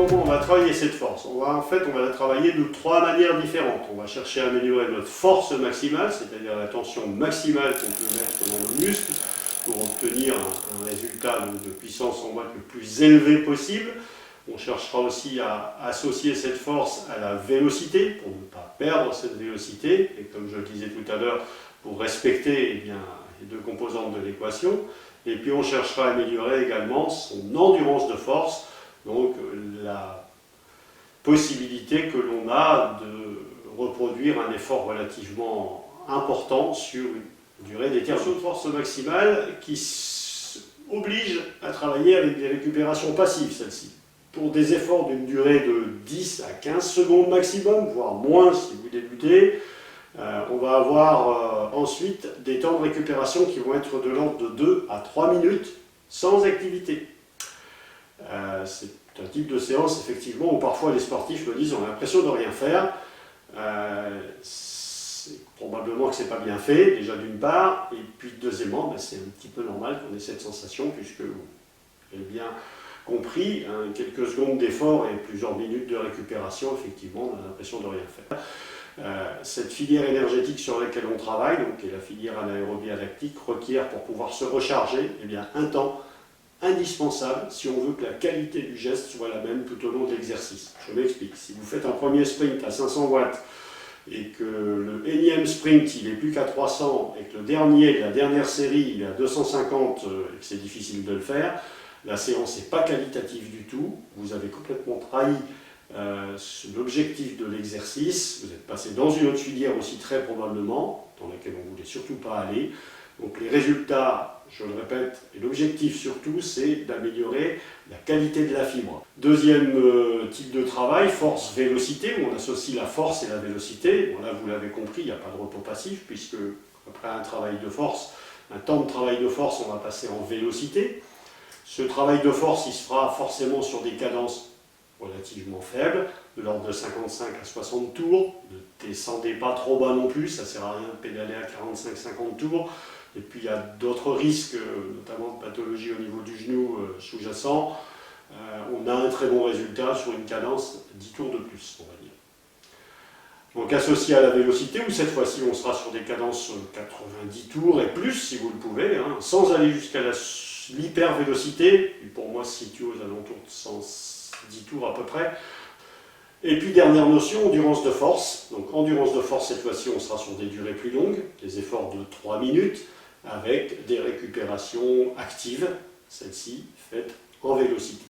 comment on va travailler cette force? On va la travailler de trois manières différentes. On va chercher à améliorer notre force maximale, c'est-à-dire la tension maximale qu'on peut mettre dans le muscle pour obtenir un résultat de puissance en watts le plus élevé possible. On cherchera aussi à associer cette force à la vélocité pour ne pas perdre cette vélocité. Et comme je le disais tout à l'heure, pour respecter les deux composantes de l'équation. Et puis on cherchera à améliorer également son endurance de force, donc la possibilité que l'on a de reproduire un effort relativement important sur une durée déterminée. Une force maximale qui oblige à travailler avec des récupérations passives, celle-ci. Pour des efforts d'une durée de 10 à 15 secondes maximum, voire moins si vous débutez, on va avoir ensuite des temps de récupération qui vont être de l'ordre de 2 à 3 minutes sans activité. C'est un type de séance effectivement où parfois les sportifs me disent on a l'impression de rien faire. Probablement que ce n'est pas bien fait, déjà d'une part, et puis deuxièmement, c'est un petit peu normal qu'on ait cette sensation puisque vous avez bien compris, quelques secondes d'effort et plusieurs minutes de récupération, effectivement, on a l'impression de rien faire. Cette filière énergétique sur laquelle on travaille, donc, qui est la filière anaérobie lactique, requiert pour pouvoir se recharger un temps indispensable si on veut que la qualité du geste soit la même tout au long de l'exercice. Je m'explique. Si vous faites un premier sprint à 500 watts et que le énième sprint il est plus qu'à 300 et que le dernier, la dernière série il est à 250 et que c'est difficile de le faire, la séance n'est pas qualitative du tout, vous avez complètement trahi l'objectif de l'exercice, vous êtes passé dans une autre filière aussi très probablement, dans laquelle on ne voulait surtout pas aller. Donc les résultats, je le répète, et l'objectif surtout, c'est d'améliorer la qualité de la fibre. Deuxième type de travail, force-vélocité, où on associe la force et la vélocité. Bon, là, vous l'avez compris, il n'y a pas de repos passif, puisque après un travail de force, un temps de travail de force, on va passer en vélocité. Ce travail de force, il se fera forcément sur des cadences relativement faibles, de l'ordre de 55 à 60 tours. Ne descendez pas trop bas non plus, ça ne sert à rien de pédaler à 45-50 tours. Et puis il y a d'autres risques, notamment de pathologie au niveau du genou sous-jacent. On a un très bon résultat sur une cadence 10 tours de plus, on va dire. Donc associé à la vélocité, où cette fois-ci on sera sur des cadences 90 tours et plus, si vous le pouvez, sans aller jusqu'à l'hyper-vélocité, qui pour moi se situe aux alentours de 110 tours à peu près. Et puis dernière notion, endurance de force. Donc endurance de force, cette fois-ci on sera sur des durées plus longues, des efforts de 3 minutes, avec des récupérations actives, celles-ci faites en vélocité.